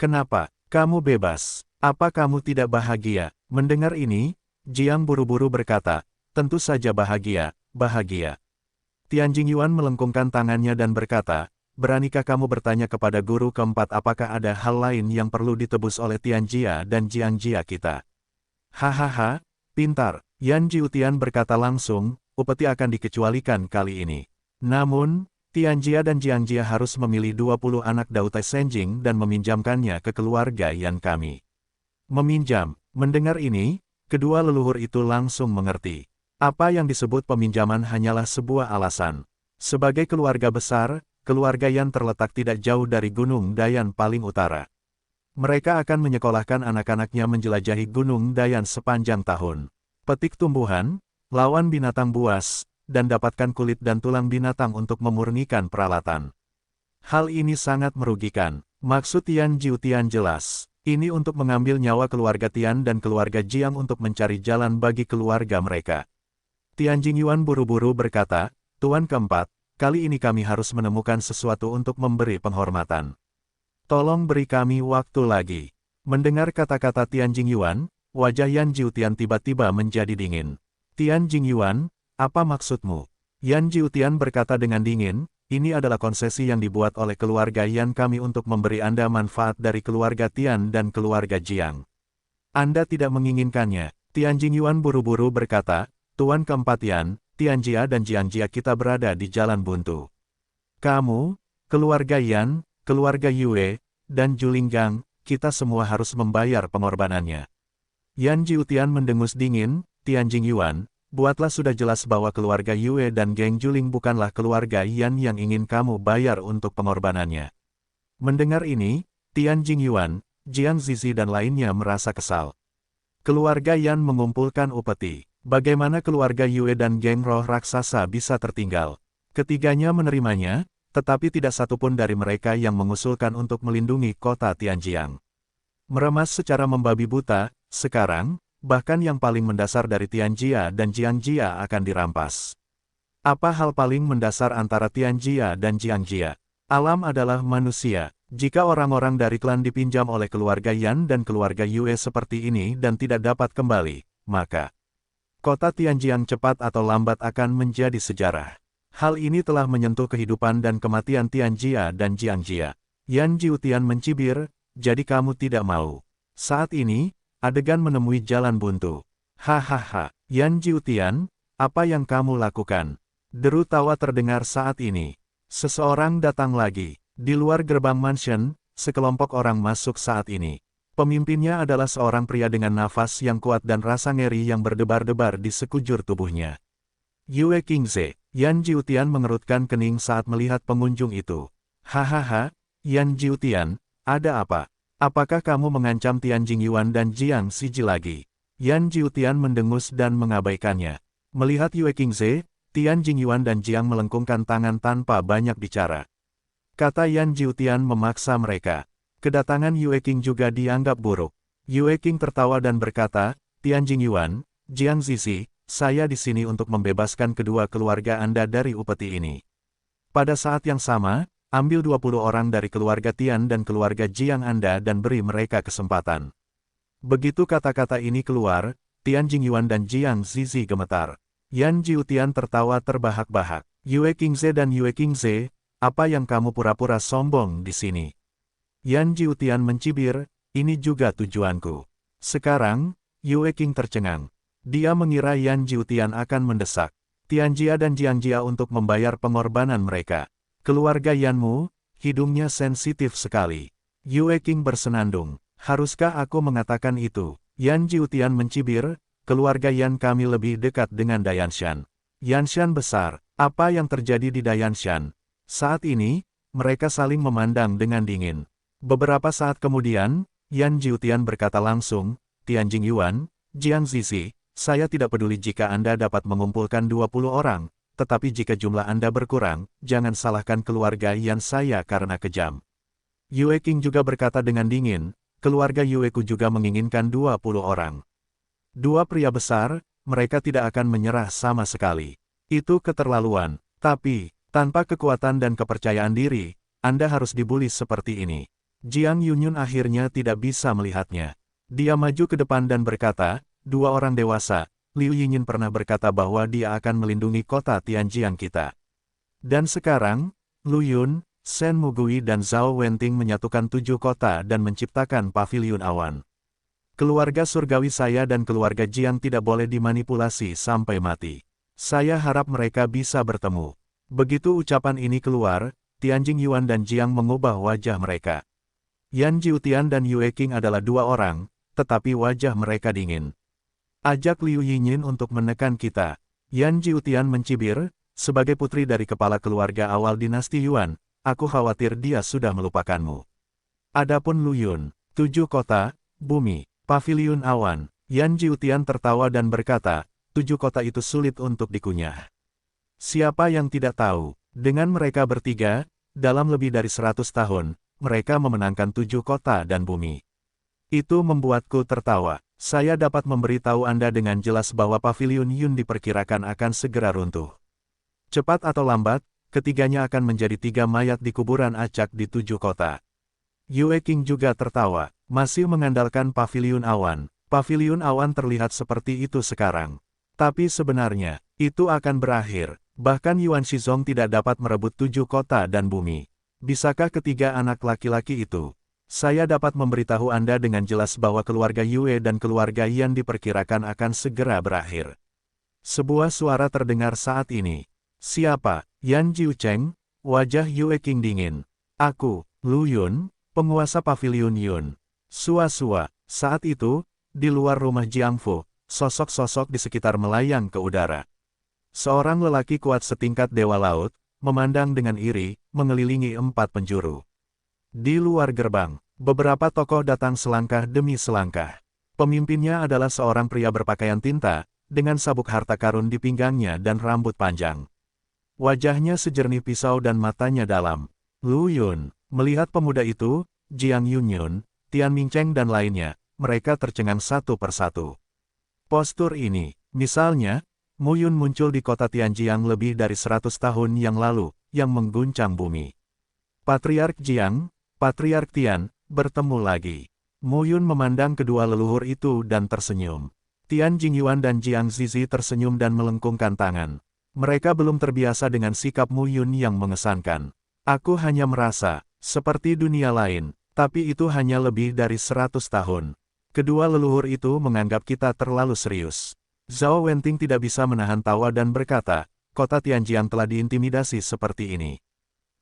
Kenapa? Kamu bebas. Apa kamu tidak bahagia? Mendengar ini, Jiang buru-buru berkata, tentu saja bahagia, bahagia. Tianjing Yuan melengkungkan tangannya dan berkata, beranikah kamu bertanya kepada guru keempat apakah ada hal lain yang perlu ditebus oleh Tianjia dan Jiangjia kita? Hahaha, pintar. Yan Jiutian berkata langsung, upeti akan dikecualikan kali ini. Namun, Tianjia dan Jiangjia harus memilih 20 anak Dao Tai Senjing dan meminjamkannya ke keluarga Yan kami. Meminjam. Mendengar ini, kedua leluhur itu langsung mengerti. Apa yang disebut peminjaman hanyalah sebuah alasan. Sebagai keluarga besar, keluarga Yan terletak tidak jauh dari Gunung Dayan paling utara. Mereka akan menyekolahkan anak-anaknya menjelajahi Gunung Dayan sepanjang tahun. Petik tumbuhan, lawan binatang buas, dan dapatkan kulit dan tulang binatang untuk memurnikan peralatan. Hal ini sangat merugikan. Maksud Yan Jiutian jelas. Ini untuk mengambil nyawa keluarga Tian dan keluarga Jiang untuk mencari jalan bagi keluarga mereka. Tianjing Yuan buru-buru berkata, Tuan keempat, kali ini kami harus menemukan sesuatu untuk memberi penghormatan. Tolong beri kami waktu lagi. Mendengar kata-kata Tianjing Yuan, wajah Yan Jiutian tiba-tiba menjadi dingin. Tianjing Yuan, apa maksudmu? Yan Jiutian berkata dengan dingin, ini adalah konsesi yang dibuat oleh keluarga Yan kami untuk memberi Anda manfaat dari keluarga Tian dan keluarga Jiang. Anda tidak menginginkannya. Tianjing Yuan buru-buru berkata, Tuan keempat Yan, Tianjia dan Jiangjia kita berada di jalan buntu. Kamu, keluarga Yan, keluarga Yue, dan Julinggang, kita semua harus membayar pengorbanannya. Yan Jiutian mendengus dingin, Tianjing Yuan, buatlah sudah jelas bahwa keluarga Yue dan geng Juling bukanlah keluarga Yan yang ingin kamu bayar untuk pengorbanannya. Mendengar ini, Tianjing Yuan, Jiang Zizi dan lainnya merasa kesal. Keluarga Yan mengumpulkan upeti. Bagaimana keluarga Yue dan geng roh raksasa bisa tertinggal? Ketiganya menerimanya, tetapi tidak satupun dari mereka yang mengusulkan untuk melindungi kota Tianjiang. Meremas secara membabi buta, sekarang, bahkan yang paling mendasar dari Tianjia dan Jiangjia akan dirampas. Apa hal paling mendasar antara Tianjia dan Jiangjia? Alam adalah manusia. Jika orang-orang dari klan dipinjam oleh keluarga Yan dan keluarga Yue seperti ini dan tidak dapat kembali, maka kota Tianjiang cepat atau lambat akan menjadi sejarah. Hal ini telah menyentuh kehidupan dan kematian Tianjia dan Jiangjia. Yan Jiutian mencibir, jadi kamu tidak mau. Saat ini, adegan menemui jalan buntu. Hahaha, Yan Jiutian, apa yang kamu lakukan? Deru tawa terdengar saat ini. Seseorang datang lagi. Di luar gerbang mansion, sekelompok orang masuk saat ini. Pemimpinnya adalah seorang pria dengan nafas yang kuat dan rasa ngeri yang berdebar-debar di sekujur tubuhnya. Yue Qingze, Yan Jiutian mengerutkan kening saat melihat pengunjung itu. Hahaha, Yan Jiutian, ada apa? Apakah kamu mengancam Tianjing Yuan dan Jiang Siji lagi? Yan Jiutian mendengus dan mengabaikannya. Melihat Yue Qingze, Tianjing Yuan dan Jiang melengkungkan tangan tanpa banyak bicara. Kata Yan Jiutian memaksa mereka. Kedatangan Yue Qing juga dianggap buruk. Yue Qing tertawa dan berkata, Tianjing Yuan, Jiang Zizi, saya di sini untuk membebaskan kedua keluarga Anda dari upeti ini. Pada saat yang sama, ambil 20 orang dari keluarga Tian dan keluarga Jiang Anda dan beri mereka kesempatan. Begitu kata-kata ini keluar, Tianjing Yuan dan Jiang Zizi gemetar. Yan Jiutian tertawa terbahak-bahak. Yue Qingze dan Yue Qingze, apa yang kamu pura-pura sombong di sini? Yan Jiutian mencibir, ini juga tujuanku. Sekarang, Yue Qing tercengang. Dia mengira Yan Jiutian akan mendesak Tianjia dan Jiangjia untuk membayar pengorbanan mereka. Keluarga Yanmu, hidungnya sensitif sekali. Yue Qing bersenandung. Haruskah aku mengatakan itu? Yan Jiutian mencibir, keluarga Yan kami lebih dekat dengan Dayanshan. Yanshan besar, apa yang terjadi di Dayanshan? Saat ini, mereka saling memandang dengan dingin. Beberapa saat kemudian, Yan Jiutian berkata langsung, Tianjing Yuan, Jiang Zizi, saya tidak peduli jika Anda dapat mengumpulkan 20 orang. Tetapi jika jumlah Anda berkurang, jangan salahkan keluarga Yan saya karena kejam. Yue Qing juga berkata dengan dingin, keluarga Yueku juga menginginkan 20 orang. Dua pria besar, mereka tidak akan menyerah sama sekali. Itu keterlaluan. Tapi, tanpa kekuatan dan kepercayaan diri, Anda harus dibuli seperti ini. Jiang Yunyun akhirnya tidak bisa melihatnya. Dia maju ke depan dan berkata, dua orang dewasa, Liu Yinyin pernah berkata bahwa dia akan melindungi kota Tianjiang kita. Dan sekarang, Lu Yun, Shen Mugui dan Zhao Wenting menyatukan 7 kota dan menciptakan paviliun awan. Keluarga surgawi saya dan keluarga Jiang tidak boleh dimanipulasi sampai mati. Saya harap mereka bisa bertemu. Begitu ucapan ini keluar, Tianjing Yuan dan Jiang mengubah wajah mereka. Yan Jiutian dan Yue Qing adalah dua orang, tetapi wajah mereka dingin. Ajak Liu Yinyin untuk menekan kita. Yan Jiutian mencibir, sebagai putri dari kepala keluarga awal dinasti Yuan, aku khawatir dia sudah melupakanmu. Adapun Lu Yun, 7 kota, bumi, paviliun awan, Yan Jiutian tertawa dan berkata, 7 kota itu sulit untuk dikunyah. Siapa yang tidak tahu, dengan mereka bertiga, dalam lebih dari 100 tahun, mereka memenangkan 7 kota dan bumi. Itu membuatku tertawa. Saya dapat memberitahu Anda dengan jelas bahwa paviliun Yun diperkirakan akan segera runtuh. Cepat atau lambat, ketiganya akan menjadi 3 mayat di kuburan acak di 7 kota. Yue Qing juga tertawa, masih mengandalkan paviliun awan. Paviliun awan terlihat seperti itu sekarang. Tapi sebenarnya, itu akan berakhir. Bahkan Yuan Shizong tidak dapat merebut 7 kota dan bumi. Bisakah ketiga anak laki-laki itu? Saya dapat memberitahu Anda dengan jelas bahwa keluarga Yue dan keluarga Yan diperkirakan akan segera berakhir. Sebuah suara terdengar saat ini. Siapa? Yan Jiucheng? Wajah Yue Qing dingin. Aku, Lu Yun, penguasa paviliun Yun. Sua-sua. Saat itu, di luar rumah Jiangfu, sosok-sosok di sekitar melayang ke udara. Seorang lelaki kuat setingkat dewa laut, memandang dengan iri, mengelilingi 4 penjuru. Di luar gerbang, beberapa tokoh datang selangkah demi selangkah. Pemimpinnya adalah seorang pria berpakaian tinta, dengan sabuk harta karun di pinggangnya dan rambut panjang. Wajahnya sejernih pisau dan matanya dalam. Lu Yun, melihat pemuda itu, Jiang Yunyun, Tian Mingcheng dan lainnya, mereka tercengang satu persatu. Postur ini, misalnya, Mu Yun muncul di kota Tianjiang lebih dari 100 tahun yang lalu, yang mengguncang bumi. Patriark Jiang, Patriark Tian, bertemu lagi. Mu Yun memandang kedua leluhur itu dan tersenyum. Tian Jingyuan dan Jiang Zizi tersenyum dan melengkungkan tangan. Mereka belum terbiasa dengan sikap Mu Yun yang mengesankan. Aku hanya merasa, seperti dunia lain, tapi itu hanya lebih dari 100 tahun. Kedua leluhur itu menganggap kita terlalu serius. Zhao Wenting tidak bisa menahan tawa dan berkata, kota Tianjiang telah diintimidasi seperti ini.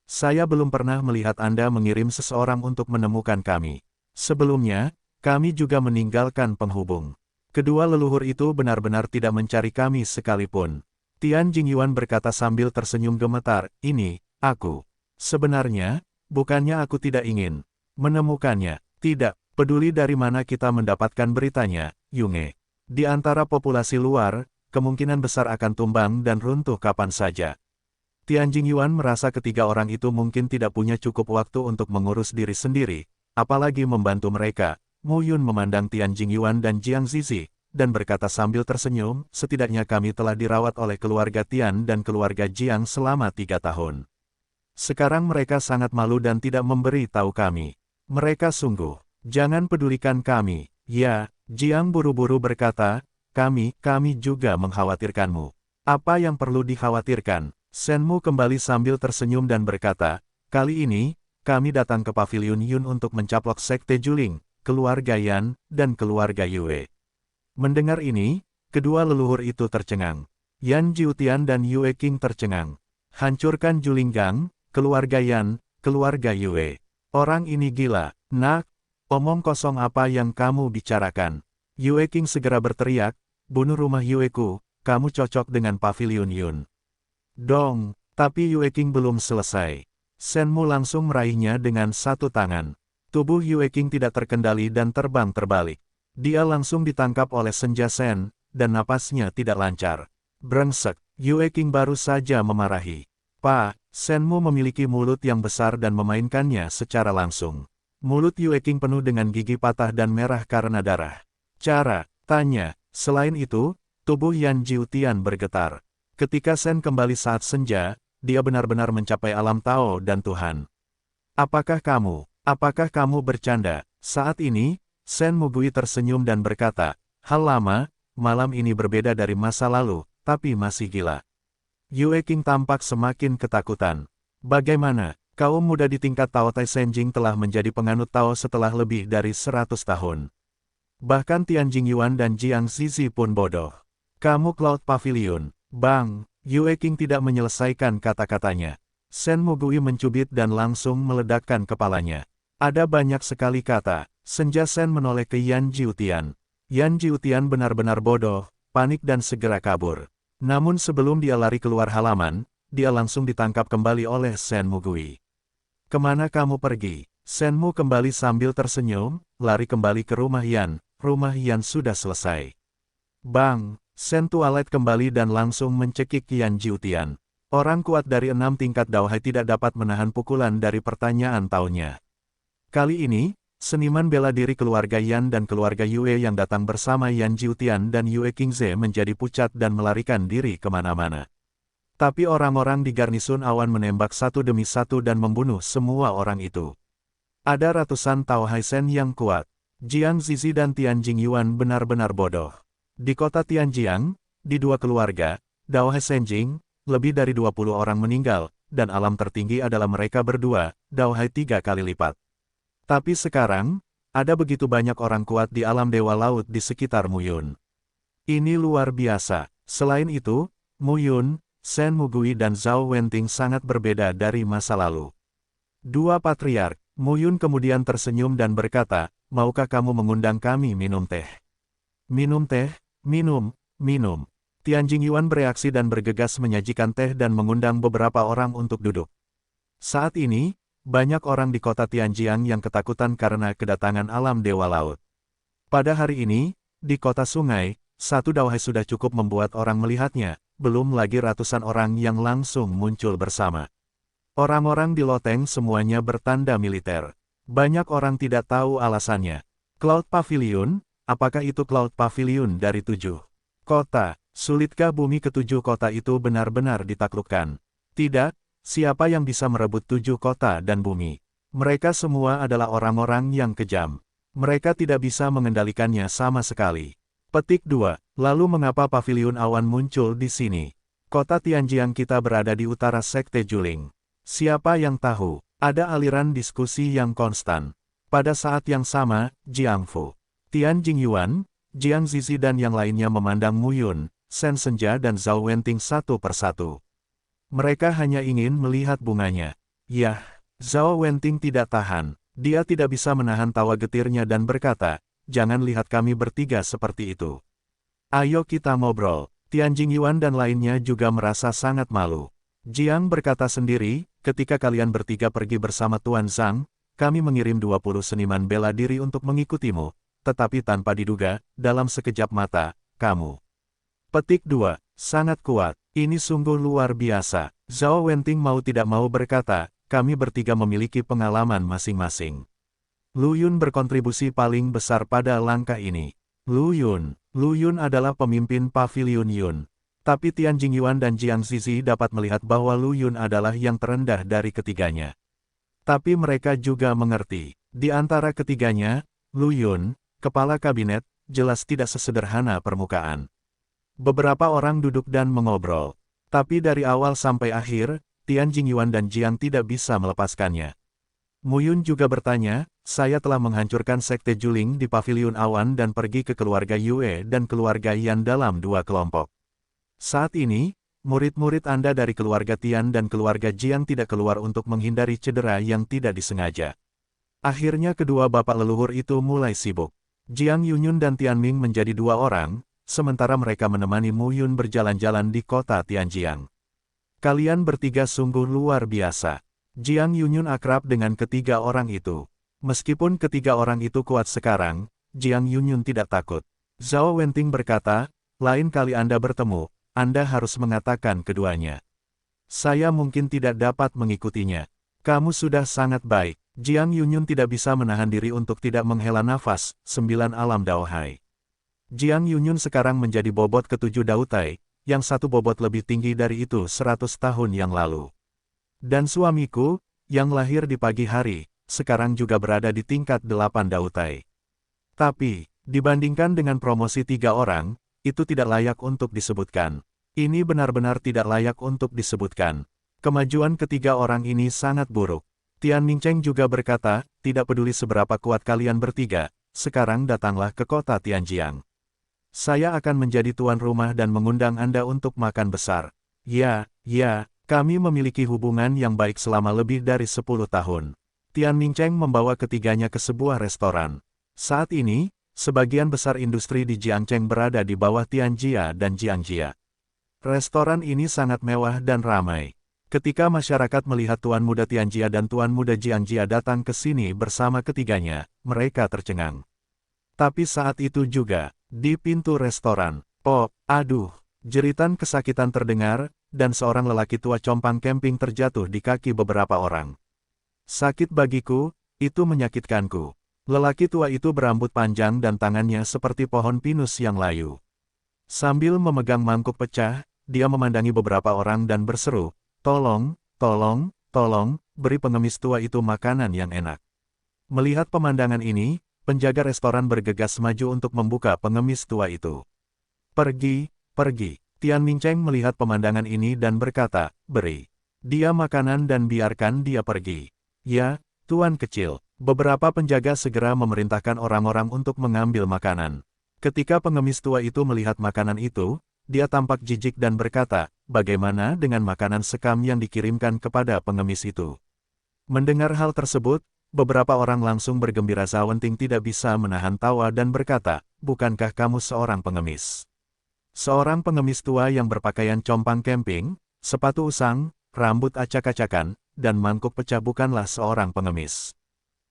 Saya belum pernah melihat Anda mengirim seseorang untuk menemukan kami. Sebelumnya, kami juga meninggalkan penghubung. Kedua leluhur itu benar-benar tidak mencari kami sekalipun. Tian Jingyuan berkata sambil tersenyum gemetar, ini, aku. Sebenarnya, bukannya aku tidak ingin menemukannya. Tidak, peduli dari mana kita mendapatkan beritanya, Yunge. Di antara populasi luar, kemungkinan besar akan tumbang dan runtuh kapan saja. Tian Jingyuan merasa ketiga orang itu mungkin tidak punya cukup waktu untuk mengurus diri sendiri, apalagi membantu mereka. Mu Yun memandang Tian Jingyuan dan Jiang Zizi, dan berkata sambil tersenyum, setidaknya kami telah dirawat oleh keluarga Tian dan keluarga Jiang selama 3 tahun. Sekarang mereka sangat malu dan tidak memberi tahu kami. Mereka sungguh, jangan pedulikan kami. Ya, Jiang buru-buru berkata, kami juga mengkhawatirkanmu. Apa yang perlu dikhawatirkan? Shenmu kembali sambil tersenyum dan berkata, kali ini, kami datang ke paviliun Yun untuk mencaplok sekte Juling, keluarga Yan, dan keluarga Yue. Mendengar ini, kedua leluhur itu tercengang. Yan Jiutian dan Yue Qing tercengang. Hancurkan Juling Gang, keluarga Yan, keluarga Yue. Orang ini gila, nak, omong kosong apa yang kamu bicarakan? Yue Qing segera berteriak, bunuh rumah Yueku, kamu cocok dengan paviliun Yun. Dong, tapi Yue Qing belum selesai. Shenmu langsung meraihnya dengan satu tangan. Tubuh Yue Qing tidak terkendali dan terbang terbalik. Dia langsung ditangkap oleh senja Shen, dan napasnya tidak lancar. Brengsek, Yue Qing baru saja memarahi. Pak, Shenmu memiliki mulut yang besar dan memainkannya secara langsung. Mulut Yue Qing penuh dengan gigi patah dan merah karena darah. Cara, tanya, selain itu, tubuh Yan Jiutian bergetar. Ketika Shen kembali saat senja, dia benar-benar mencapai alam Tao dan Tuhan. Apakah kamu Apakah kamu bercanda? Saat ini, Sen Mugui tersenyum dan berkata, hal lama, malam ini berbeda dari masa lalu, tapi masih gila. Yue King tampak semakin ketakutan. Bagaimana? Kaum muda di tingkat Tao Tai Senjing telah menjadi penganut Tao setelah lebih dari 100 tahun. Bahkan Tianjing Yuan dan Jiang Zizi pun bodoh. Kamu Cloud Pavilion. Bang, Yue King tidak menyelesaikan kata-katanya. Sen Mugui mencubit dan langsung meledakkan kepalanya. Ada banyak sekali kata. Senja Sen menoleh ke Yan Jiutian. Yan Jiutian benar-benar bodoh, panik dan segera kabur. Namun sebelum dia lari keluar halaman, dia langsung ditangkap kembali oleh Sen Mugui. Kemana kamu pergi? Senmu kembali sambil tersenyum, lari kembali ke rumah Yan. Rumah Yan sudah selesai. Bang, Sen tualet kembali dan langsung mencekik Yan Jiutian. Orang kuat dari 6 tingkat Daohai tidak dapat menahan pukulan dari pertanyaan taunya. Kali ini, seniman bela diri keluarga Yan dan keluarga Yue yang datang bersama Yan Jiutian dan Yue Qingze menjadi pucat dan melarikan diri kemana-mana. Tapi orang-orang di garnisun awan menembak satu demi satu dan membunuh semua orang itu. Ada ratusan Tao Haisen yang kuat. Jiang Zizi dan Tianjing Yuan benar-benar bodoh. Di kota Tianjiang, di dua keluarga, Dao Hai Senjing, lebih dari 20 orang meninggal, dan alam tertinggi adalah mereka berdua, Dao Hai 3 kali lipat. Tapi sekarang, ada begitu banyak orang kuat di alam Dewa Laut di sekitar Muyun. Ini luar biasa. Selain itu, Muyun, Sen Mugui dan Zhao Wenting sangat berbeda dari masa lalu. Dua patriark, Muyun kemudian tersenyum dan berkata, maukah kamu mengundang kami minum teh? Minum teh? Minum, minum. Tianjing Yuan bereaksi dan bergegas menyajikan teh dan mengundang beberapa orang untuk duduk. Saat ini, banyak orang di kota Tianjiang yang ketakutan karena kedatangan alam Dewa Laut. Pada hari ini, di kota sungai, satu Dao Hai sudah cukup membuat orang melihatnya, belum lagi ratusan orang yang langsung muncul bersama. Orang-orang di loteng semuanya bertanda militer. Banyak orang tidak tahu alasannya. Cloud Pavilion, apakah itu Cloud Pavilion dari 7 kota? Sulitkah bumi ke-7 kota itu benar-benar ditaklukkan? Tidak, siapa yang bisa merebut 7 kota dan bumi? Mereka semua adalah orang-orang yang kejam. Mereka tidak bisa mengendalikannya sama sekali. Petik 2. Lalu mengapa Pavilion Awan muncul di sini? Kota Tianjiang kita berada di utara Sekte Juling. Siapa yang tahu? Ada aliran diskusi yang konstan. Pada saat yang sama, Jiangfu, Tianjing Yuan, Jiang Zizi dan yang lainnya memandang Muyun, Sen Senja dan Zhao Wenting satu persatu. Mereka hanya ingin melihat bunganya. Yah, Zhao Wenting tidak tahan. Dia tidak bisa menahan tawa getirnya dan berkata, jangan lihat kami bertiga seperti itu. Ayo kita ngobrol. Tianjing Yuan dan lainnya juga merasa sangat malu. Jiang berkata sendiri, ketika kalian bertiga pergi bersama Tuan Zhang, kami mengirim 20 seniman bela diri untuk mengikutimu, tetapi tanpa diduga, dalam sekejap mata, kamu. Petik 2. Sangat kuat. Ini sungguh luar biasa. Zhao Wenting mau tidak mau berkata, kami bertiga memiliki pengalaman masing-masing. Lu Yun berkontribusi paling besar pada langkah ini. Lu Yun adalah pemimpin Pavilion Yun. Tapi Tianjing Yuan dan Jiang Zizi dapat melihat bahwa Lu Yun adalah yang terendah dari ketiganya. Tapi mereka juga mengerti, di antara ketiganya, Lu Yun, kepala kabinet, jelas tidak sesederhana permukaan. Beberapa orang duduk dan mengobrol. Tapi dari awal sampai akhir, Tianjing Yuan dan Jiang tidak bisa melepaskannya. Muyun juga bertanya, saya telah menghancurkan Sekte Juling di Pavilion Awan dan pergi ke keluarga Yue dan keluarga Yan dalam 2 kelompok. Saat ini, murid-murid Anda dari keluarga Tian dan keluarga Jiang tidak keluar untuk menghindari cedera yang tidak disengaja. Akhirnya kedua bapak leluhur itu mulai sibuk. Jiang Yunyun dan Tianming menjadi 2 orang, sementara mereka menemani Muyun berjalan-jalan di kota Tianjiang. Kalian bertiga sungguh luar biasa. Jiang Yunyun akrab dengan ketiga orang itu. Meskipun ketiga orang itu kuat sekarang, Jiang Yunyun tidak takut. Zhao Wenting berkata, lain kali Anda bertemu, Anda harus mengatakan keduanya. Saya mungkin tidak dapat mengikutinya. Kamu sudah sangat baik. Jiang Yunyun tidak bisa menahan diri untuk tidak menghela nafas, 9 alam Daohai. Jiang Yunyun sekarang menjadi bobot ke-7 Dautai, yang satu bobot lebih tinggi dari itu 100 tahun yang lalu. Dan suamiku, yang lahir di pagi hari, sekarang juga berada di tingkat 8 Dautai. Tapi, dibandingkan dengan promosi 3 orang, itu tidak layak untuk disebutkan. Ini benar-benar tidak layak untuk disebutkan. Kemajuan ketiga orang ini sangat buruk. Tian Mingcheng juga berkata, tidak peduli seberapa kuat kalian bertiga, sekarang datanglah ke kota Tianjiang. Saya akan menjadi tuan rumah dan mengundang Anda untuk makan besar. Ya, kami memiliki hubungan yang baik selama lebih dari 10 tahun. Tian Mingcheng membawa ketiganya ke sebuah restoran. Saat ini, sebagian besar industri di Jiangcheng berada di bawah Tianjia dan Jiangjia. Restoran ini sangat mewah dan ramai. Ketika masyarakat melihat Tuan Muda Tianjia dan Tuan Muda Jiangjia datang ke sini bersama ketiganya, mereka tercengang. Tapi saat itu juga, di pintu restoran, aduh, jeritan kesakitan terdengar, dan seorang lelaki tua compang camping terjatuh di kaki beberapa orang. Sakit bagiku, itu menyakitkanku. Lelaki tua itu berambut panjang dan tangannya seperti pohon pinus yang layu. Sambil memegang mangkuk pecah, dia memandangi beberapa orang dan berseru, tolong, beri pengemis tua itu makanan yang enak. Melihat pemandangan ini, penjaga restoran bergegas maju untuk membuka pengemis tua itu. Pergi. Tian Mingcheng melihat pemandangan ini dan berkata, beri dia makanan dan biarkan dia pergi. Ya, Tuan kecil. Beberapa penjaga segera memerintahkan orang-orang untuk mengambil makanan. Ketika pengemis tua itu melihat makanan itu, dia tampak jijik dan berkata, bagaimana dengan makanan sekam yang dikirimkan kepada pengemis itu? Mendengar hal tersebut, beberapa orang langsung bergembira. Zhao Wenting tidak bisa menahan tawa dan berkata, bukankah kamu seorang pengemis? Seorang pengemis tua yang berpakaian compang camping, sepatu usang, rambut acak-acakan, dan mangkuk pecah bukanlah seorang pengemis.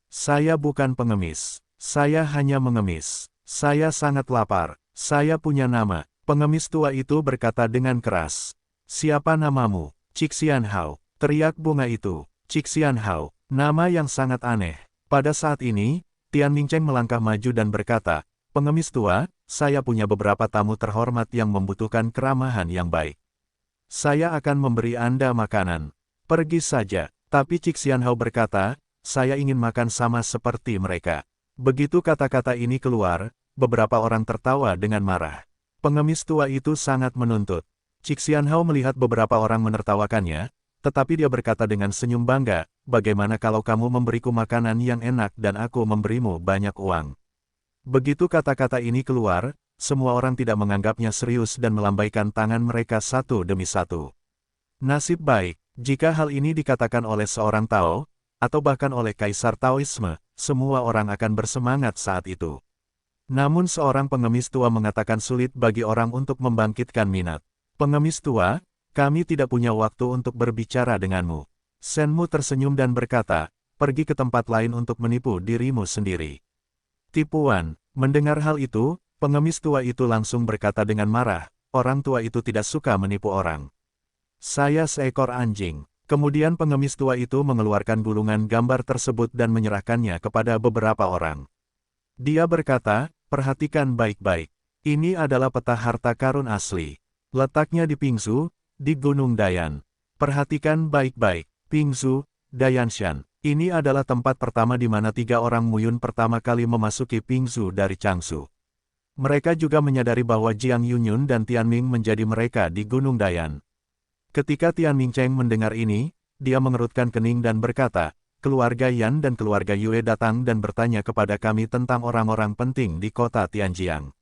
Saya bukan pengemis, saya hanya mengemis. Saya sangat lapar, saya punya nama. Pengemis tua itu berkata dengan keras. Siapa namamu? Cixian Hao, teriak bunga itu. Cixian Hao, nama yang sangat aneh. Pada saat ini, Tian Mingcheng melangkah maju dan berkata, pengemis tua, saya punya beberapa tamu terhormat yang membutuhkan keramahan yang baik. Saya akan memberi Anda makanan. Pergi saja. Tapi Cixian Hao berkata, saya ingin makan sama seperti mereka. Begitu kata-kata ini keluar, beberapa orang tertawa dengan marah. Pengemis tua itu sangat menuntut. Cixian Hao melihat beberapa orang menertawakannya, tetapi dia berkata dengan senyum bangga, bagaimana kalau kamu memberiku makanan yang enak dan aku memberimu banyak uang. Begitu kata-kata ini keluar, semua orang tidak menganggapnya serius dan melambaikan tangan mereka satu demi satu. Nasib baik, jika hal ini dikatakan oleh seorang Tao, atau bahkan oleh Kaisar Taoisme, semua orang akan bersemangat saat itu. Namun seorang pengemis tua mengatakan sulit bagi orang untuk membangkitkan minat. Pengemis tua, kami tidak punya waktu untuk berbicara denganmu. Senmu tersenyum dan berkata, pergi ke tempat lain untuk menipu dirimu sendiri. Tipuan. Mendengar hal itu, pengemis tua itu langsung berkata dengan marah, orang tua itu tidak suka menipu orang. Saya seekor anjing. Kemudian pengemis tua itu mengeluarkan gulungan gambar tersebut dan menyerahkannya kepada beberapa orang. Dia berkata, perhatikan baik-baik. Ini adalah peta harta karun asli. Letaknya di Pingzhou, di Gunung Dayan. Perhatikan baik-baik, Pingzhou, Dayanshan. Ini adalah tempat pertama di mana 3 orang Muyun pertama kali memasuki Pingzhou dari Changshu. Mereka juga menyadari bahwa Jiang Yunyun dan Tianming menjadi mereka di Gunung Dayan. Ketika Tian Mingcheng mendengar ini, dia mengerutkan kening dan berkata, keluarga Yan dan keluarga Yue datang dan bertanya kepada kami tentang orang-orang penting di kota Tianjiang.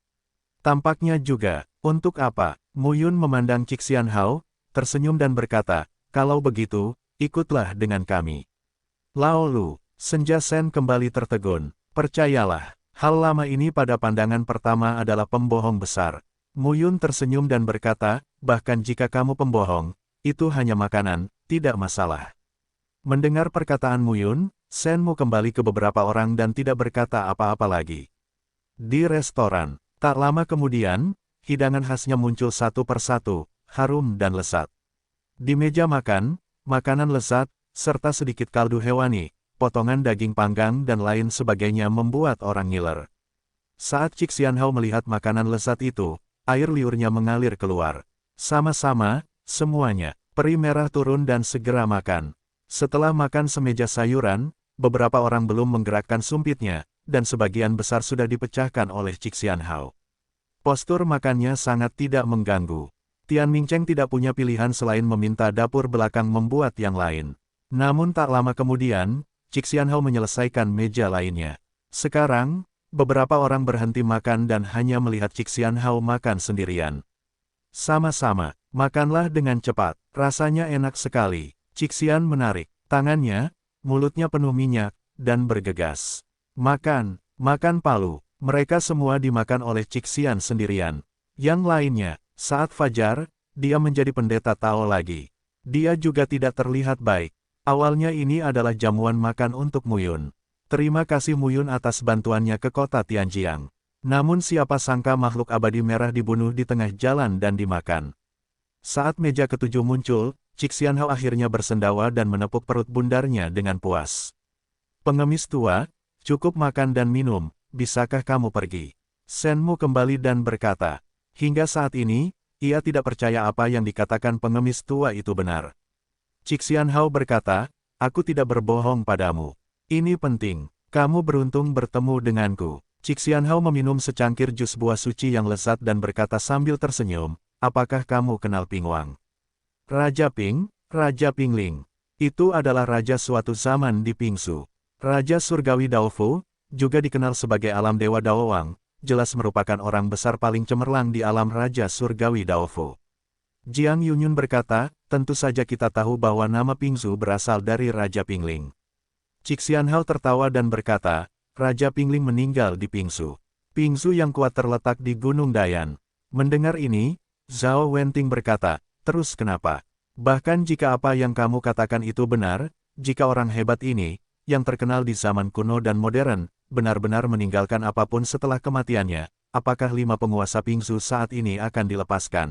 Tampaknya juga, untuk apa? Muyun memandang Cixian Hao, tersenyum dan berkata, kalau begitu, ikutlah dengan kami. Lao Lu, Senja Sen kembali tertegun. Percayalah, hal lama ini pada pandangan pertama adalah pembohong besar. Muyun tersenyum dan berkata, bahkan jika kamu pembohong, itu hanya makanan, tidak masalah. Mendengar perkataan Muyun, Senmu kembali ke beberapa orang dan tidak berkata apa-apa lagi. Di restoran, tak lama kemudian, hidangan khasnya muncul satu persatu, harum dan lezat. Di meja makan, makanan lezat, serta sedikit kaldu hewani, potongan daging panggang dan lain sebagainya membuat orang ngiler. Saat Cixian Hao melihat makanan lezat itu, air liurnya mengalir keluar. Sama-sama, semuanya, peri merah turun dan segera makan. Setelah makan semeja sayuran, beberapa orang belum menggerakkan sumpitnya, dan sebagian besar sudah dipecahkan oleh Cixi-Anhao. Postur makannya sangat tidak mengganggu. Tian Mingcheng tidak punya pilihan selain meminta dapur belakang membuat yang lain. Namun tak lama kemudian, Cixi-Anhao menyelesaikan meja lainnya. Sekarang, beberapa orang berhenti makan dan hanya melihat Cixi-Anhao makan sendirian. Sama-sama, makanlah dengan cepat, rasanya enak sekali. Cixian menarik tangannya, mulutnya penuh minyak, dan bergegas. Makan, makan palu. Mereka semua dimakan oleh Cixian sendirian. Yang lainnya, saat fajar, dia menjadi pendeta Tao lagi. Dia juga tidak terlihat baik. Awalnya ini adalah jamuan makan untuk Muyun. Terima kasih Muyun atas bantuannya ke kota Tianjiang. Namun siapa sangka makhluk abadi merah dibunuh di tengah jalan dan dimakan. Saat meja ketujuh muncul, Cixi-Anhao akhirnya bersendawa dan menepuk perut bundarnya dengan puas. Pengemis tua, cukup makan dan minum, bisakah kamu pergi? Shenmu kembali dan berkata, hingga saat ini, ia tidak percaya apa yang dikatakan pengemis tua itu benar. Cixi-Anhao berkata, aku tidak berbohong padamu. Ini penting, kamu beruntung bertemu denganku. Cixi-Anhao meminum secangkir jus buah suci yang lezat dan berkata sambil tersenyum, apakah kamu kenal Ping Wang? Raja Ping, Raja Pingling. Itu adalah raja suatu zaman di Pingsu. Raja Surgawi Daofu, juga dikenal sebagai alam dewa Daowang, jelas merupakan orang besar paling cemerlang di alam Raja Surgawi Daofu. Jiang Yunyun berkata, tentu saja kita tahu bahwa nama Pingsu berasal dari Raja Pingling. Cixi-Anhao tertawa dan berkata, Raja Pingling meninggal di Pingsu. Pingsu yang kuat terletak di Gunung Dayan. Mendengar ini, Zhao Wenting berkata, terus kenapa? Bahkan jika apa yang kamu katakan itu benar, jika orang hebat ini, yang terkenal di zaman kuno dan modern, benar-benar meninggalkan apapun setelah kematiannya, apakah 5 penguasa Pingsu saat ini akan dilepaskan?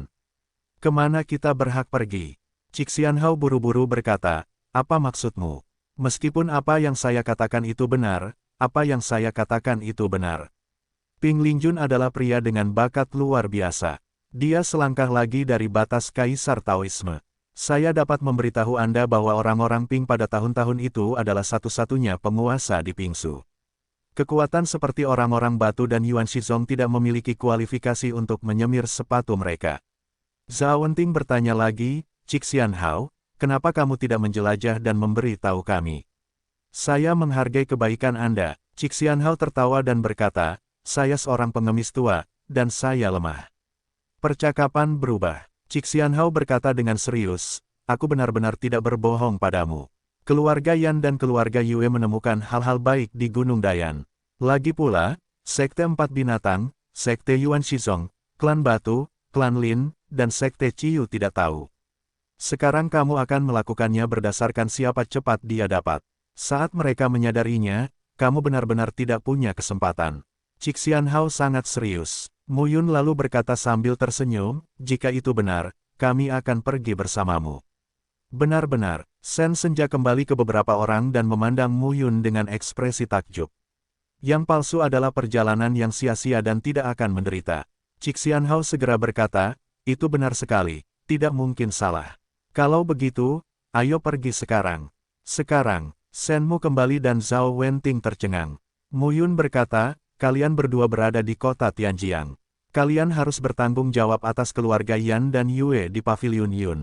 Kemana kita berhak pergi? Cixi-Anhao buru-buru berkata, apa maksudmu? Meskipun apa yang saya katakan itu benar, apa yang saya katakan itu benar. Ping Lingjun adalah pria dengan bakat luar biasa. Dia selangkah lagi dari batas Kaisar Taoisme. Saya dapat memberitahu Anda bahwa orang-orang Ping pada tahun-tahun itu adalah satu-satunya penguasa di Pingsu. Kekuatan seperti orang-orang Batu dan Yuan Shizong tidak memiliki kualifikasi untuk menyemir sepatu mereka. Zhao Wenting bertanya lagi, Cixi-Anhao, kenapa kamu tidak menjelajah dan memberi tahu kami? Saya menghargai kebaikan Anda. Cixi-Anhao tertawa dan berkata, saya seorang pengemis tua, dan saya lemah. Percakapan berubah. Cixi-Anhao berkata dengan serius, aku benar-benar tidak berbohong padamu. Keluarga Yan dan keluarga Yue menemukan hal-hal baik di Gunung Dayan. Lagi pula, Sekte Empat Binatang, Sekte Yuan Shizong, Klan Batu, Klan Lin, dan Sekte Ciyu tidak tahu. Sekarang kamu akan melakukannya berdasarkan siapa cepat dia dapat. Saat mereka menyadarinya, kamu benar-benar tidak punya kesempatan. Cixi-Anhao sangat serius. Muyun lalu berkata sambil tersenyum, jika itu benar, kami akan pergi bersamamu. Benar-benar, Sen Senja kembali ke beberapa orang dan memandang Muyun dengan ekspresi takjub. Yang palsu adalah perjalanan yang sia-sia dan tidak akan menderita. Cixi-Anhao segera berkata, itu benar sekali, tidak mungkin salah. Kalau begitu, ayo pergi sekarang. Sekarang, Senmu kembali dan Zhao Wenting tercengang. Muyun berkata, kalian berdua berada di kota Tianjiang. Kalian harus bertanggung jawab atas keluarga Yan dan Yue di Paviliun Yun.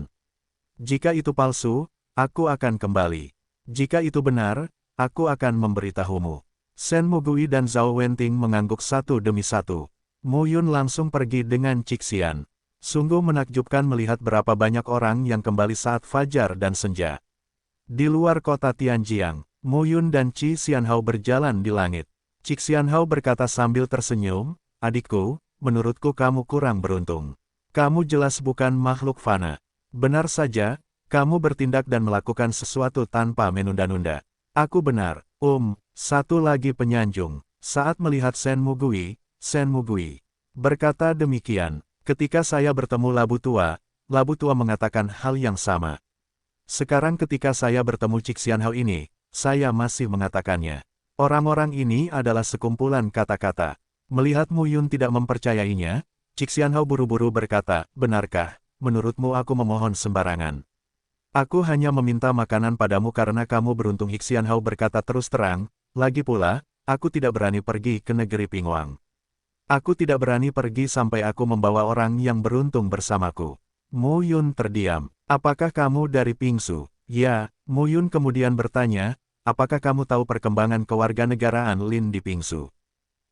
Jika itu palsu, aku akan kembali. Jika itu benar, aku akan memberitahumu. Sen Mugui dan Zhao Wenting mengangguk satu demi satu. Muyun langsung pergi dengan Cixian. Sungguh menakjubkan melihat berapa banyak orang yang kembali saat fajar dan senja. Di luar kota Tianjiang, Muyun dan Cixi-Anhao berjalan di langit. Cixi-Anhao berkata sambil tersenyum, adikku, menurutku kamu kurang beruntung. Kamu jelas bukan makhluk fana. Benar saja, kamu bertindak dan melakukan sesuatu tanpa menunda-nunda. Aku benar, satu lagi penyanjung. Saat melihat Sen Mugui berkata demikian, ketika saya bertemu Labu Tua mengatakan hal yang sama. Sekarang ketika saya bertemu Cixi-Anhao ini, saya masih mengatakannya. Orang-orang ini adalah sekumpulan kata-kata. Melihat Muyun tidak mempercayainya, Cixi-Anhao buru-buru berkata, benarkah, menurutmu aku memohon sembarangan? Aku hanya meminta makanan padamu karena kamu beruntung. Xianhao berkata terus terang, lagi pula, aku tidak berani pergi ke negeri Pingwang. Aku tidak berani pergi sampai aku membawa orang yang beruntung bersamaku. Mu Yun terdiam. Apakah kamu dari Pingsu? Ya, Mu Yun kemudian bertanya, apakah kamu tahu perkembangan kewarganegaraan Lin di Pingsu?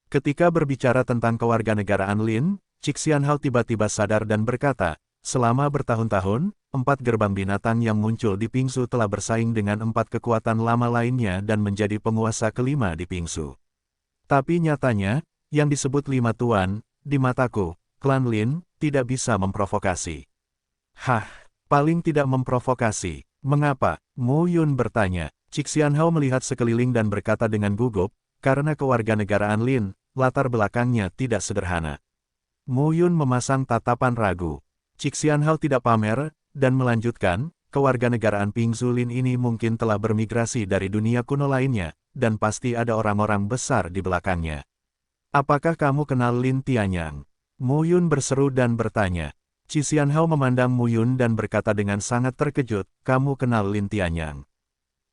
Ketika berbicara tentang kewarganegaraan Lin, Xianhao tiba-tiba sadar dan berkata, selama bertahun-tahun, 4 gerbang binatang yang muncul di Pingsu telah bersaing dengan 4 kekuatan lama lainnya dan menjadi penguasa kelima di Pingsu. Tapi nyatanya, yang disebut 5 tuan, di mataku, klan Lin, tidak bisa memprovokasi. Hah, paling tidak memprovokasi. Mengapa? Mu Yun bertanya. Xianhao melihat sekeliling dan berkata dengan gugup, karena kewarganegaraan Lin, latar belakangnya tidak sederhana. Mu Yun memasang tatapan ragu. Xianhao tidak pamer, dan melanjutkan, kewarganegaraan Pingsu Lin ini mungkin telah bermigrasi dari dunia kuno lainnya, dan pasti ada orang-orang besar di belakangnya. Apakah kamu kenal Lin Tianyang? Mu Yun berseru dan bertanya. Xianhao memandang Mu Yun dan berkata dengan sangat terkejut, kamu kenal Lin Tianyang?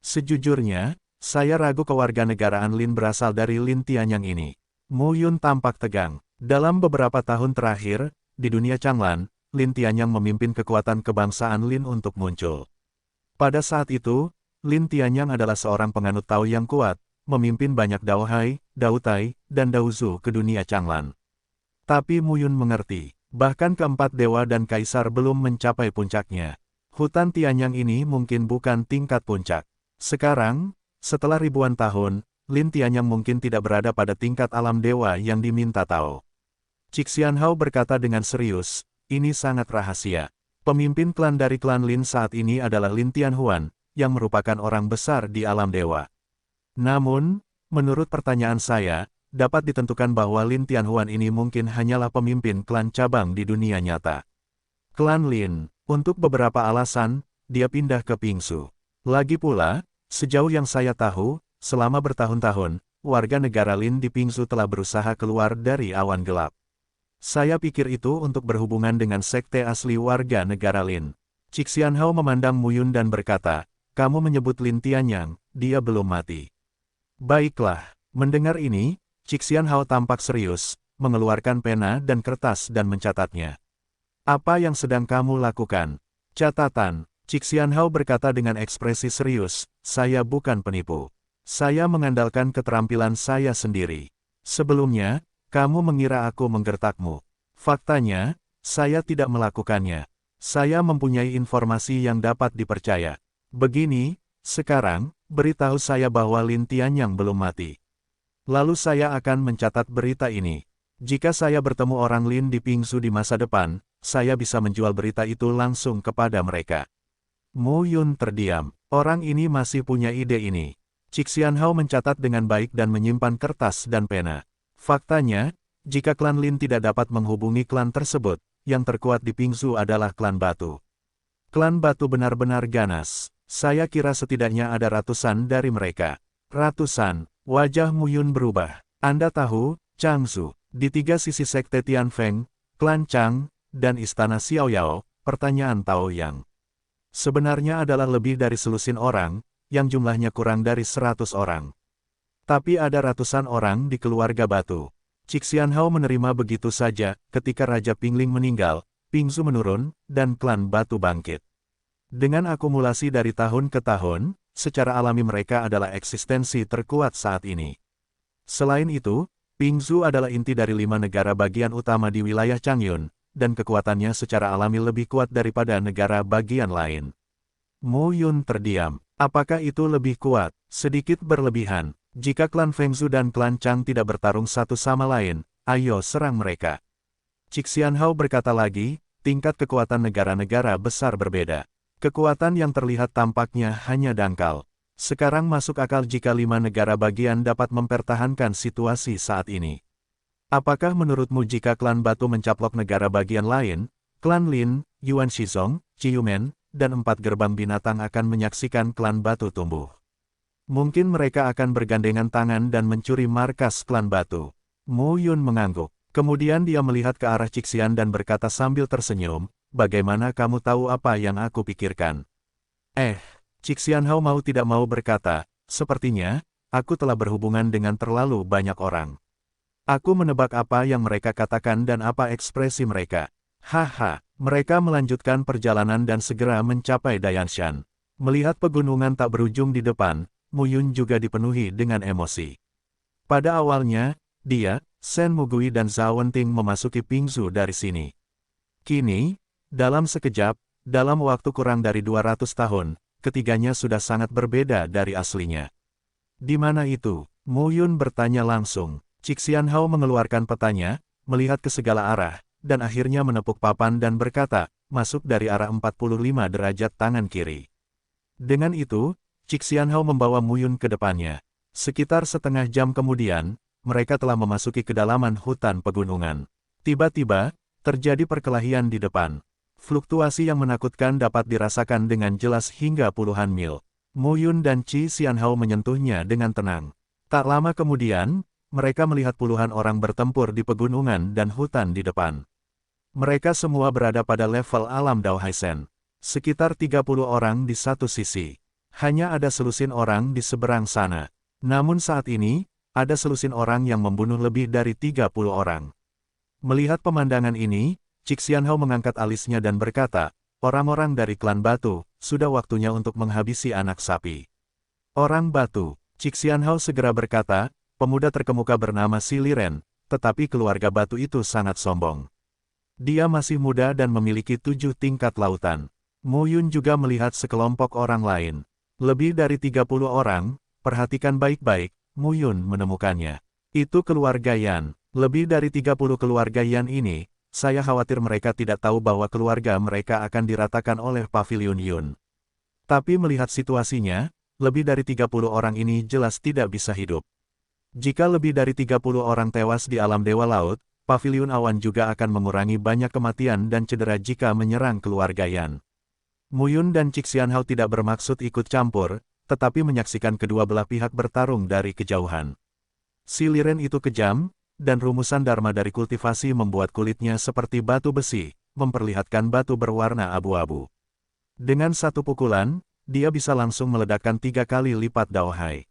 Sejujurnya, saya ragu kewarganegaraan Lin berasal dari Lin Tianyang ini. Mu Yun tampak tegang. Dalam beberapa tahun terakhir, di dunia Changlan, Lin Tianyang memimpin kekuatan kebangsaan Lin untuk muncul. Pada saat itu, Lin Tianyang adalah seorang penganut Tao yang kuat, memimpin banyak Dao Hai, Dao Tai, dan Dao Zu ke dunia Changlan. Tapi Mu Yun mengerti, bahkan keempat dewa dan kaisar belum mencapai puncaknya. Hutan Tianyang ini mungkin bukan tingkat puncak. Sekarang, setelah ribuan tahun, Lin Tianyang mungkin tidak berada pada tingkat alam dewa yang diminta Tao. Xianhao berkata dengan serius, ini sangat rahasia. Pemimpin klan dari klan Lin saat ini adalah Lin Tianhuan, yang merupakan orang besar di alam dewa. Namun, menurut pertanyaan saya, dapat ditentukan bahwa Lin Tianhuan ini mungkin hanyalah pemimpin klan cabang di dunia nyata. Klan Lin, untuk beberapa alasan, dia pindah ke Pingsu. Lagi pula, sejauh yang saya tahu, selama bertahun-tahun, warga negara Lin di Pingsu telah berusaha keluar dari awan gelap. Saya pikir itu untuk berhubungan dengan sekte asli warga negara Lin. Xianhao memandang Mu Yun dan berkata, kamu menyebut Lin Tianyang, dia belum mati. Baiklah, mendengar ini, Xianhao tampak serius, mengeluarkan pena dan kertas dan mencatatnya. Apa yang sedang kamu lakukan? Catatan, Xianhao berkata dengan ekspresi serius, saya bukan penipu. Saya mengandalkan keterampilan saya sendiri. Sebelumnya, kamu mengira aku menggertakmu. Faktanya, saya tidak melakukannya. Saya mempunyai informasi yang dapat dipercaya. Begini, sekarang, beritahu saya bahwa Lin Tianyang belum mati. Lalu saya akan mencatat berita ini. Jika saya bertemu orang Lin di Pingsu di masa depan, saya bisa menjual berita itu langsung kepada mereka. Mu Yun terdiam. Orang ini masih punya ide ini. Xianhao mencatat dengan baik dan menyimpan kertas dan pena. Faktanya, jika klan Lin tidak dapat menghubungi klan tersebut, yang terkuat di Pingsu adalah klan Batu. Klan Batu benar-benar ganas. Saya kira setidaknya ada ratusan dari mereka. Ratusan. Wajah Mu Yun berubah. Anda tahu, Changsu, di 3 sisi sekte Tianfeng, klan Chang, dan istana Xiaoyao, pertanyaan Tao Yang. Sebenarnya adalah lebih dari selusin orang, yang jumlahnya kurang dari 100 orang. Tapi ada ratusan orang di keluarga Batu. Xianhao menerima begitu saja, ketika Raja Pingling meninggal, Pingsu menurun, dan klan Batu bangkit. Dengan akumulasi dari tahun ke tahun, secara alami mereka adalah eksistensi terkuat saat ini. Selain itu, Pingsu adalah inti dari 5 negara bagian utama di wilayah Changyun, dan kekuatannya secara alami lebih kuat daripada negara bagian lain. Mu Yun terdiam. Apakah itu lebih kuat? Sedikit berlebihan. Jika klan Fengzu dan klan Chang tidak bertarung satu sama lain, ayo serang mereka. Xianhao berkata lagi, tingkat kekuatan negara-negara besar berbeda. Kekuatan yang terlihat tampaknya hanya dangkal. Sekarang masuk akal jika 5 negara bagian dapat mempertahankan situasi saat ini. Apakah menurutmu jika klan Batu mencaplok negara bagian lain, klan Lin, Yuan Shizong, Ciyumen, dan 4 gerbang binatang akan menyaksikan klan Batu tumbuh? Mungkin mereka akan bergandengan tangan dan mencuri markas klan Batu. Mu Yun mengangguk. Kemudian dia melihat ke arah Xian dan berkata sambil tersenyum, bagaimana kamu tahu apa yang aku pikirkan? Cik Xianhao mau tidak mau berkata, sepertinya, aku telah berhubungan dengan terlalu banyak orang. Aku menebak apa yang mereka katakan dan apa ekspresi mereka. Haha, mereka melanjutkan perjalanan dan segera mencapai Dayanshan. Melihat pegunungan tak berujung di depan, Mu Yun juga dipenuhi dengan emosi. Pada awalnya, dia, Shen Mugui dan Zhao Wenting memasuki Pingzu dari sini. Kini, dalam sekejap, dalam waktu kurang dari 200 tahun, ketiganya sudah sangat berbeda dari aslinya. Di mana itu? Mu Yun bertanya langsung. Cik Xianhao mengeluarkan petanya, melihat ke segala arah, dan akhirnya menepuk papan dan berkata, masuk dari arah 45 derajat tangan kiri. Dengan itu, Cik Xianhao membawa Mu Yun ke depannya. Sekitar setengah jam kemudian, mereka telah memasuki kedalaman hutan pegunungan. Tiba-tiba, terjadi perkelahian di depan. Fluktuasi yang menakutkan dapat dirasakan dengan jelas hingga puluhan mil. Mu Yun dan Cik Xianhao menyentuhnya dengan tenang. Tak lama kemudian, mereka melihat puluhan orang bertempur di pegunungan dan hutan di depan. Mereka semua berada pada level alam Dao Haisen. Sekitar 30 orang di satu sisi. Hanya ada selusin orang di seberang sana. Namun saat ini, ada selusin orang yang membunuh lebih dari 30 orang. Melihat pemandangan ini, Cik Xianhao mengangkat alisnya dan berkata, orang-orang dari klan Batu, sudah waktunya untuk menghabisi anak sapi. Orang Batu, Cik Xianhao segera berkata, pemuda terkemuka bernama Si Liren, tetapi keluarga Batu itu sangat sombong. Dia masih muda dan memiliki 7 tingkat lautan. Mu Yun juga melihat sekelompok orang lain. Lebih dari 30 orang, perhatikan baik-baik, Mu Yun menemukannya. Itu keluarga Yan. Lebih dari 30 keluarga Yan ini, saya khawatir mereka tidak tahu bahwa keluarga mereka akan diratakan oleh Pavilion Yun. Tapi melihat situasinya, lebih dari 30 orang ini jelas tidak bisa hidup. Jika lebih dari 30 orang tewas di alam Dewa Laut, Pavilion Awan juga akan mengurangi banyak kematian dan cedera jika menyerang keluarga Yan. Mu Yun dan Cik Xianhao tidak bermaksud ikut campur, tetapi menyaksikan kedua belah pihak bertarung dari kejauhan. Si Liren itu kejam, dan rumusan Dharma dari kultivasi membuat kulitnya seperti batu besi, memperlihatkan batu berwarna abu-abu. Dengan satu pukulan, dia bisa langsung meledakkan 3 kali lipat Dao Hai.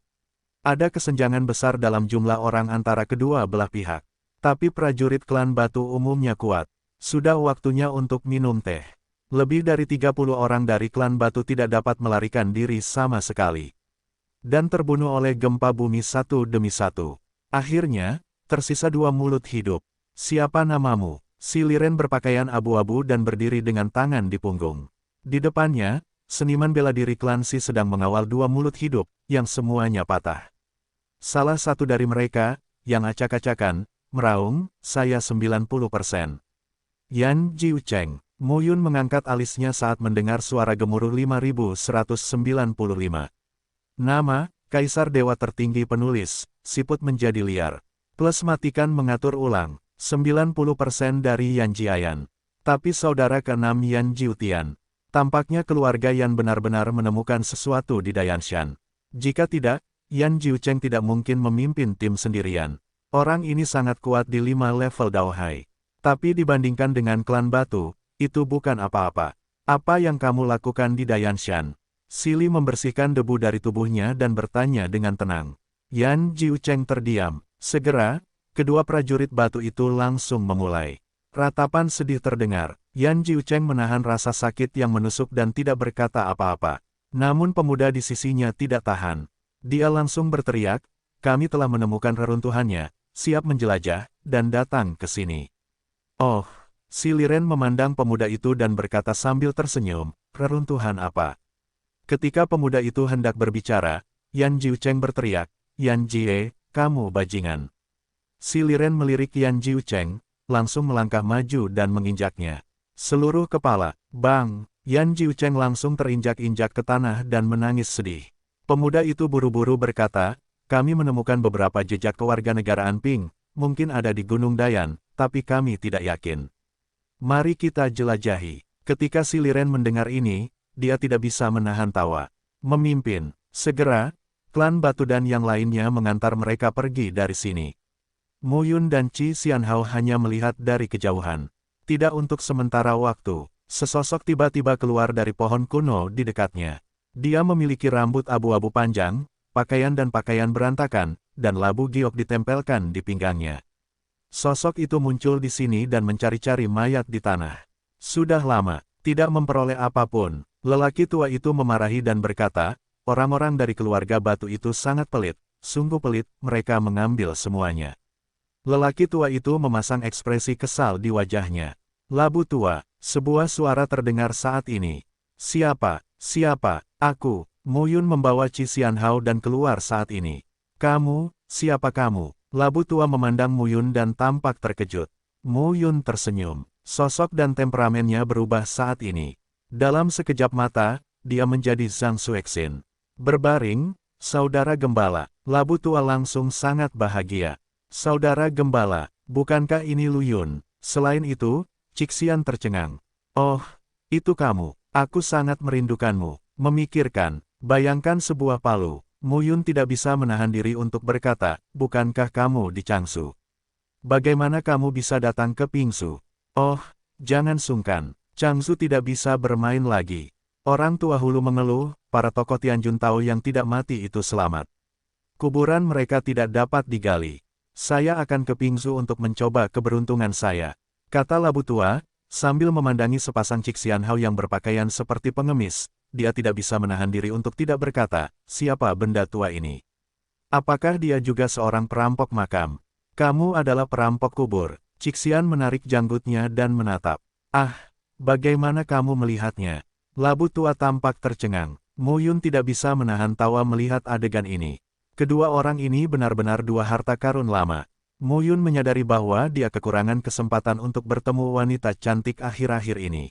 Ada kesenjangan besar dalam jumlah orang antara kedua belah pihak. Tapi prajurit klan Batu umumnya kuat. Sudah waktunya untuk minum teh. Lebih dari 30 orang dari klan Batu tidak dapat melarikan diri sama sekali. Dan terbunuh oleh gempa bumi satu demi satu. Akhirnya, tersisa 2 mulut hidup. Siapa namamu? Si Liren berpakaian abu-abu dan berdiri dengan tangan di punggung. Di depannya, seniman bela diri klan Si sedang mengawal 2 mulut hidup, yang semuanya patah. Salah satu dari mereka, yang acak-acakan, meraung, saya 90%. Yan Jiucheng. Mu Yun mengangkat alisnya saat mendengar suara gemuruh 5195. Nama, Kaisar Dewa Tertinggi Penulis, siput menjadi liar. Plus matikan mengatur ulang, 90% dari Yan Jiayan. Tapi saudara ke-6 Yan Jiutian. Tampaknya keluarga Yan benar-benar menemukan sesuatu di Dayanshan. Jika tidak, Yan Jiucheng tidak mungkin memimpin tim sendirian. Orang ini sangat kuat di 5 level Dao Hai. Tapi dibandingkan dengan klan Batu, itu bukan apa-apa. Apa yang kamu lakukan di Dayanshan? Sili membersihkan debu dari tubuhnya dan bertanya dengan tenang. Yan Jiucheng terdiam. Segera, kedua prajurit Batu itu langsung memulai. Ratapan sedih terdengar. Yan Jiucheng menahan rasa sakit yang menusuk dan tidak berkata apa-apa. Namun pemuda di sisinya tidak tahan. Dia langsung berteriak, kami telah menemukan reruntuhannya, siap menjelajah, dan datang ke sini. Oh, Si Liren memandang pemuda itu dan berkata sambil tersenyum, reruntuhan apa? Ketika pemuda itu hendak berbicara, Yan Jiucheng berteriak, Yan Jie, kamu bajingan. Si Liren melirik Yan Jiucheng, langsung melangkah maju dan menginjaknya. Seluruh kepala, bang, Yan Jiucheng langsung terinjak-injak ke tanah dan menangis sedih. Pemuda itu buru-buru berkata, kami menemukan beberapa jejak kewarganegaraan Ping, mungkin ada di Gunung Dayan, tapi kami tidak yakin. Mari kita jelajahi. Ketika Si Liren mendengar ini, dia tidak bisa menahan tawa. Memimpin. Segera, klan Batu dan yang lainnya mengantar mereka pergi dari sini. Mu Yun dan Cik Xianhao hanya melihat dari kejauhan. Tidak untuk sementara waktu, sesosok tiba-tiba keluar dari pohon kuno di dekatnya. Dia memiliki rambut abu-abu panjang, pakaian berantakan, dan labu giok ditempelkan di pinggangnya. Sosok itu muncul di sini dan mencari-cari mayat di tanah. Sudah lama, tidak memperoleh apapun. Lelaki tua itu memarahi dan berkata, orang-orang dari keluarga batu itu sangat pelit, sungguh pelit, mereka mengambil semuanya. Lelaki tua itu memasang ekspresi kesal di wajahnya. Labu tua, sebuah suara terdengar saat ini. Siapa? Siapa? Aku, Mu Yun membawa Qi Xianhao dan keluar saat ini. Kamu, siapa kamu? Labu tua memandang Mu Yun dan tampak terkejut. Mu Yun tersenyum. Sosok dan temperamennya berubah saat ini. Dalam sekejap mata, dia menjadi Zhang Xuexin. Berbaring, saudara gembala. Labu tua langsung sangat bahagia. Saudara gembala, bukankah ini Lu Yun? Selain itu, Cixian tercengang. Oh, itu kamu. Aku sangat merindukanmu. Memikirkan, bayangkan sebuah palu. Mu Yun tidak bisa menahan diri untuk berkata, bukankah kamu di Changsu? Bagaimana kamu bisa datang ke Pingsu? Oh, jangan sungkan. Changsu tidak bisa bermain lagi. Orang tua hulu mengeluh, para tokoh Tianjun Tao yang tidak mati itu selamat. Kuburan mereka tidak dapat digali. Saya akan ke Pingsu untuk mencoba keberuntungan saya, kata labu tua, sambil memandangi sepasang Cixianhao yang berpakaian seperti pengemis. Dia tidak bisa menahan diri untuk tidak berkata, siapa benda tua ini? Apakah dia juga seorang perampok makam? Kamu adalah perampok kubur. Cixian menarik janggutnya dan menatap. Ah, bagaimana kamu melihatnya? Labu tua tampak tercengang. Mu Yun tidak bisa menahan tawa melihat adegan ini. Kedua orang ini benar-benar dua harta karun lama. Mu Yun menyadari bahwa dia kekurangan kesempatan untuk bertemu wanita cantik akhir-akhir ini.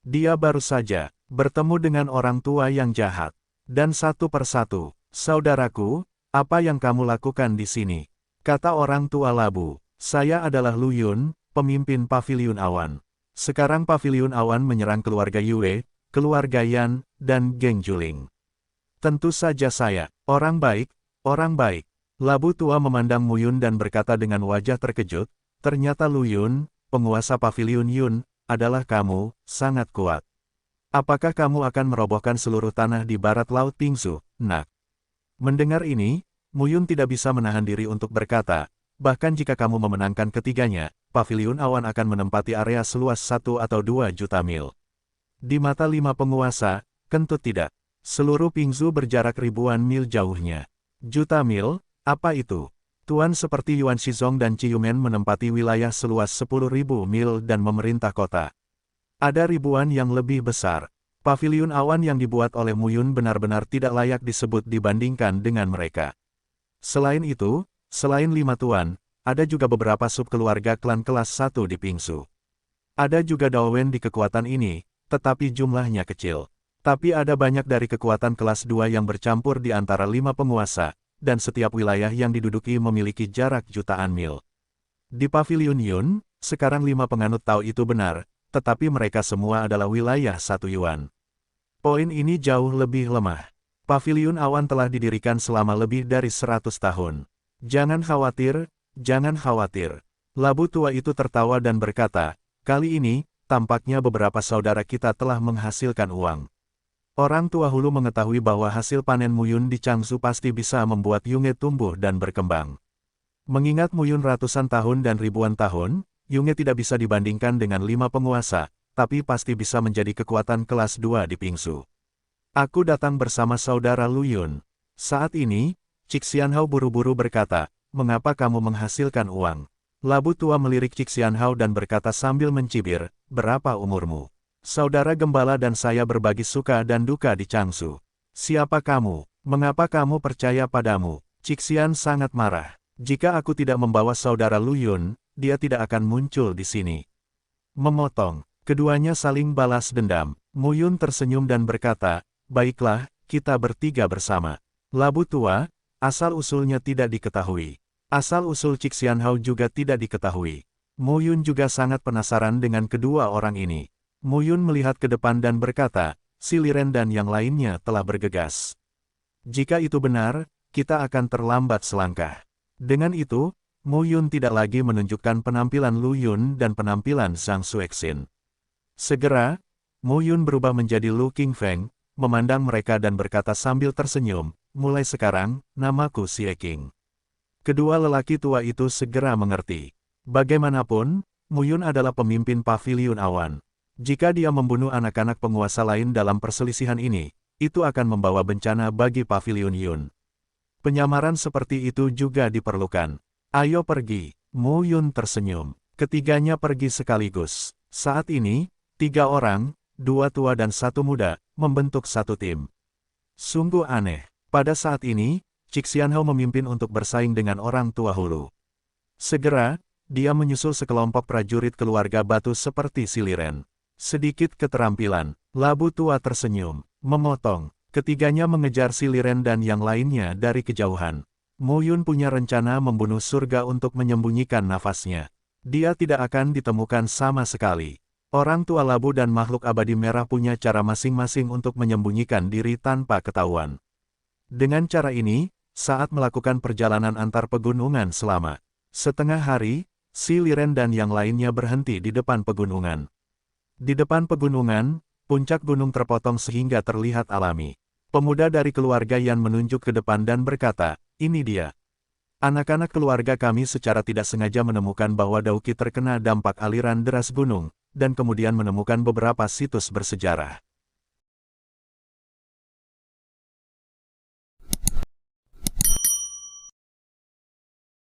Dia baru saja bertemu dengan orang tua yang jahat. Dan satu persatu, saudaraku, apa yang kamu lakukan di sini? Kata orang tua labu, saya adalah Lu Yun, pemimpin Paviliun Awan. Sekarang Paviliun Awan menyerang keluarga Yue, keluarga Yan, dan geng Juling. Tentu saja saya, orang baik, orang baik. Labu tua memandang Mu Yun dan berkata dengan wajah terkejut, ternyata Lu Yun, penguasa Paviliun Yun, adalah kamu, sangat kuat. Apakah kamu akan merobohkan seluruh tanah di barat laut Pingsu, nak? Mendengar ini, Mu Yun tidak bisa menahan diri untuk berkata, bahkan jika kamu memenangkan ketiganya, Paviliun Awan akan menempati area seluas 1 atau 2 juta mil. Di mata 5 penguasa, kentut tidak. Seluruh Pingsu berjarak ribuan mil jauhnya. Juta mil, apa itu? Tuan seperti Yuan Shizong dan Ciyumen menempati wilayah seluas 10.000 mil dan memerintah kota. Ada ribuan yang lebih besar. Paviliun Awan yang dibuat oleh Mu Yun benar-benar tidak layak disebut dibandingkan dengan mereka. Selain itu, selain 5 tuan, ada juga beberapa subkeluarga klan kelas 1 di Pingsu. Ada juga Daowen di kekuatan ini, tetapi jumlahnya kecil. Tapi ada banyak dari kekuatan kelas 2 yang bercampur di antara 5 penguasa, dan setiap wilayah yang diduduki memiliki jarak jutaan mil. Di Paviliun Yun, sekarang 5 penganut Tao itu benar, tetapi mereka semua adalah wilayah 1 Yuan. Poin ini jauh lebih lemah. Paviliun Awan telah didirikan selama lebih dari 100 tahun. Jangan khawatir, jangan khawatir. Labu tua itu tertawa dan berkata, kali ini, tampaknya beberapa saudara kita telah menghasilkan uang. Orang tua hulu mengetahui bahwa hasil panen Mu Yun di Changsu pasti bisa membuat Yunge tumbuh dan berkembang. Mengingat Mu Yun ratusan tahun dan ribuan tahun, Yunge tidak bisa dibandingkan dengan 5 penguasa, tapi pasti bisa menjadi kekuatan kelas 2 di Pingsu. Aku datang bersama saudara Lu Yun. Saat ini, Cixianhao buru-buru berkata, mengapa kamu menghasilkan uang? Labu tua melirik Cixianhao dan berkata sambil mencibir, berapa umurmu? Saudara gembala dan saya berbagi suka dan duka di Changsu. Siapa kamu? Mengapa kamu percaya padamu? Cixian sangat marah. Jika aku tidak membawa saudara Lu Yun, dia tidak akan muncul di sini. Memotong, keduanya saling balas dendam. Mu Yun tersenyum dan berkata, baiklah, kita bertiga bersama. Labu tua, asal-usulnya tidak diketahui. Asal-usul Cixianhao juga tidak diketahui. Mu Yun juga sangat penasaran dengan kedua orang ini. Mu Yun melihat ke depan dan berkata, si Liren dan yang lainnya telah bergegas. Jika itu benar, kita akan terlambat selangkah. Dengan itu, Mu Yun tidak lagi menunjukkan penampilan Lu Yun dan penampilan Zhang Xuexin. Segera, Mu Yun berubah menjadi Lu Qingfeng, memandang mereka dan berkata sambil tersenyum, mulai sekarang, namaku Xie Qing. Kedua lelaki tua itu segera mengerti. Bagaimanapun, Mu Yun adalah pemimpin Paviliun Awan. Jika dia membunuh anak-anak penguasa lain dalam perselisihan ini, itu akan membawa bencana bagi Paviliun Yun. Penyamaran seperti itu juga diperlukan. Ayo pergi, Mu Yun tersenyum. Ketiganya pergi sekaligus. Saat ini, 3 orang, 2 tua dan 1 muda, membentuk satu tim. Sungguh aneh. Pada saat ini, Cik Xianhao memimpin untuk bersaing dengan orang tua hulu. Segera, dia menyusul sekelompok prajurit keluarga batu seperti Si Liren. Sedikit keterampilan, labu tua tersenyum, memotong. Ketiganya mengejar Si Liren dan yang lainnya dari kejauhan. Mu Yun punya rencana membunuh surga untuk menyembunyikan nafasnya. Dia tidak akan ditemukan sama sekali. Orang tua labu dan makhluk abadi merah punya cara masing-masing untuk menyembunyikan diri tanpa ketahuan. Dengan cara ini, saat melakukan perjalanan antar pegunungan selama setengah hari, Si Liren dan yang lainnya berhenti di depan pegunungan. Di depan pegunungan, puncak gunung terpotong sehingga terlihat alami. Pemuda dari keluarga Yan menunjuk ke depan dan berkata, "Ini dia." Anak-anak keluarga kami secara tidak sengaja menemukan bahwa Dauki terkena dampak aliran deras gunung, dan kemudian menemukan beberapa situs bersejarah.